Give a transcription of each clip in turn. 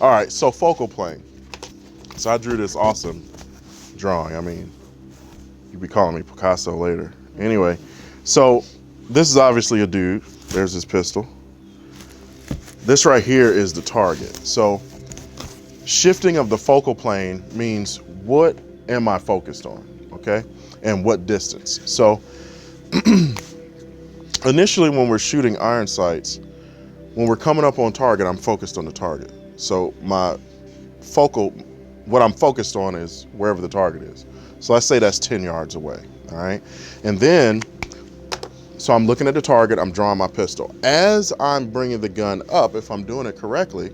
All right, so focal plane. So I drew this awesome drawing. I mean, you'll be calling me Picasso later. Anyway, so this is obviously a dude. There's his pistol. This right here is the target. So shifting of the focal plane means what am I focused on, okay? And what distance. So initially when we're shooting iron sights, when we're coming up on target, I'm focused on the target. So what I'm focused on is wherever the target is. So let's say that's 10 yards away, all right? And then, so I'm looking at the target, I'm drawing my pistol. As I'm bringing the gun up, if I'm doing it correctly,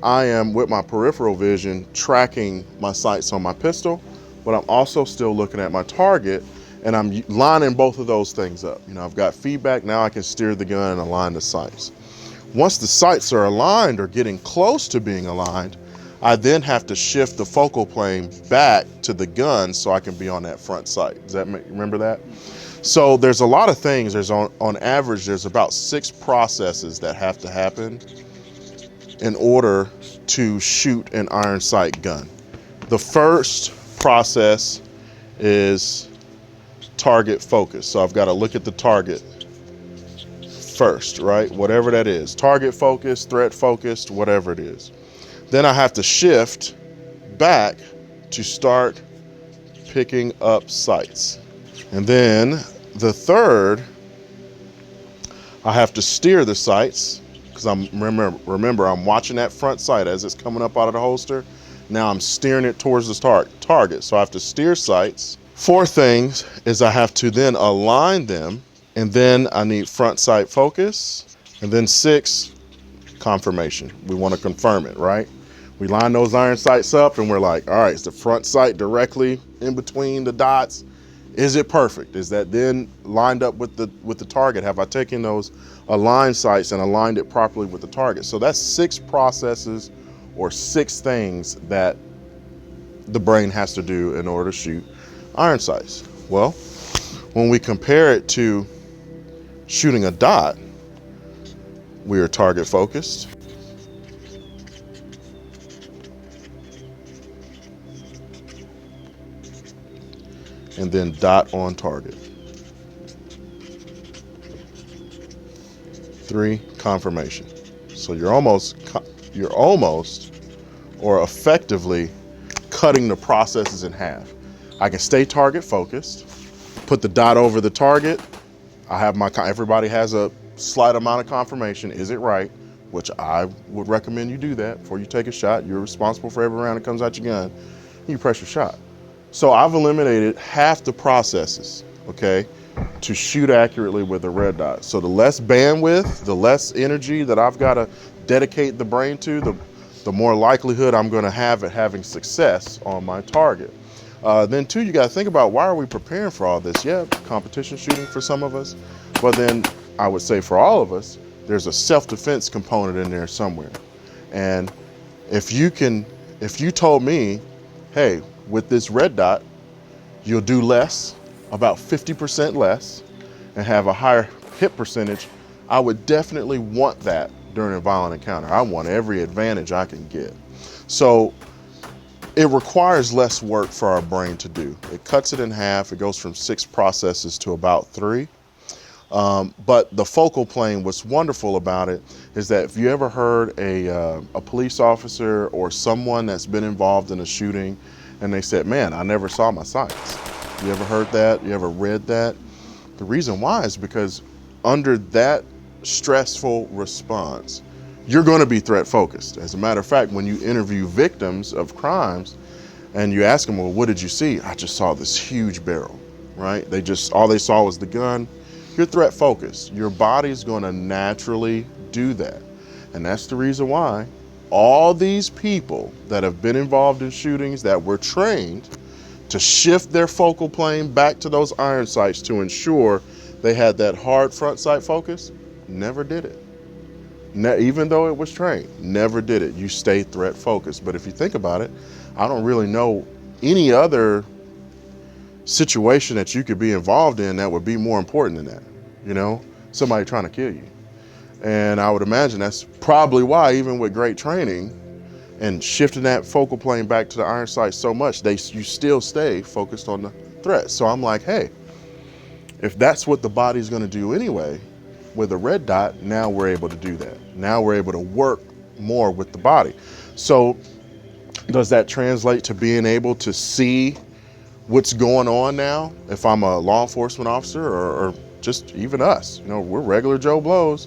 I am, with my peripheral vision, tracking my sights on my pistol, but I'm also still looking at my target, and I'm lining both of those things up. You know, I've got feedback, now I can steer the gun and align the sights. Once the sights are aligned or getting close to being aligned, I then have to shift the focal plane back to the gun so I can be on that front sight. Does that remember that? So there's a lot of things. There's on average, there's about 6 processes that have to happen in order to shoot an iron sight gun. The first process is target focus. So I've got to look at the target first, right? Whatever that is, target focused, threat focused, whatever it is. Then I have to shift back to start picking up sights. And then the third, I have to steer the sights, because remember I'm watching that front sight as it's coming up out of the holster. Now I'm steering it towards the target. So I have to steer sights. 4 things is I have to then align them, and then I need front sight focus. And then 6, confirmation. We want to confirm it, right? We line those iron sights up and we're like, all right, is the front sight directly in between the dots? Is it perfect? Is that then lined up with the target? Have I taken those aligned sights and aligned it properly with the target? So that's 6 processes or 6 things that the brain has to do in order to shoot iron sights. Well, when we compare it to shooting a dot, we are target focused. And then dot on target. 3, confirmation. So you're almost or effectively cutting the processes in half. I can stay target focused, put the dot over the target. I have everybody has a slight amount of confirmation. Is it right? Which I would recommend you do that before you take a shot. You're responsible for every round that comes out your gun. You press your shot. So I've eliminated half the processes, okay, to shoot accurately with a red dot. So the less bandwidth, the less energy that I've got to dedicate the brain to, the more likelihood I'm going to have at having success on my target. Then 2, you got to think about, why are we preparing for all this? Yeah, competition shooting for some of us, but then I would say for all of us, there's a self-defense component in there somewhere. And if you told me, hey, with this red dot, you'll do less, about 50% less, and have a higher hit percentage, I would definitely want that during a violent encounter. I want every advantage I can get. So it requires less work for our brain to do. It cuts it in half. It goes from 6 processes to about 3. But the focal plane, what's wonderful about it is that if you ever heard a police officer or someone that's been involved in a shooting and they said, man, I never saw my sights. You ever heard that? You ever read that? The reason why is because under that stressful response, you're going to be threat focused. As a matter of fact, when you interview victims of crimes and you ask them, well, what did you see? I just saw this huge barrel, right? All they saw was the gun. You're threat focused. Your body's going to naturally do that. And that's the reason why all these people that have been involved in shootings that were trained to shift their focal plane back to those iron sights to ensure they had that hard front sight focus, never did it. Even though it was trained, never did it. You stay threat focused. But if you think about it, I don't really know any other situation that you could be involved in that would be more important than that. You know, somebody trying to kill you. And I would imagine that's probably why, even with great training and shifting that focal plane back to the iron sight so much, you still stay focused on the threat. So I'm like, hey, if that's what the body's going to do anyway, with a red dot, now we're able to do that. Now we're able to work more with the body. So does that translate to being able to see what's going on now? If I'm a law enforcement officer or just even us, we're regular Joe Blows.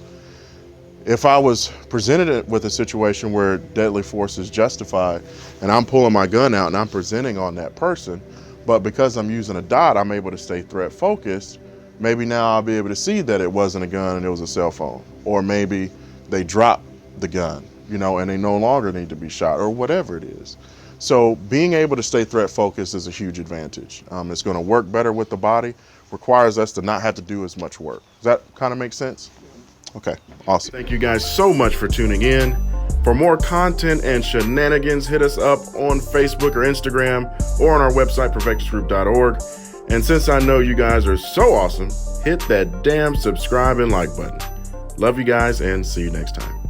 If I was presented with a situation where deadly force is justified and I'm pulling my gun out and I'm presenting on that person, but because I'm using a dot, I'm able to stay threat focused, maybe now I'll be able to see that it wasn't a gun and it was a cell phone. Or maybe they dropped the gun, and they no longer need to be shot, or whatever it is. So being able to stay threat focused is a huge advantage. It's going to work better with the body, requires us to not have to do as much work. Does that kind of make sense? Okay, awesome. Thank you guys so much for tuning in. For more content and shenanigans, hit us up on Facebook or Instagram or on our website, provectusgroup.org. And since I know you guys are so awesome, hit that damn subscribe and like button. Love you guys and see you next time.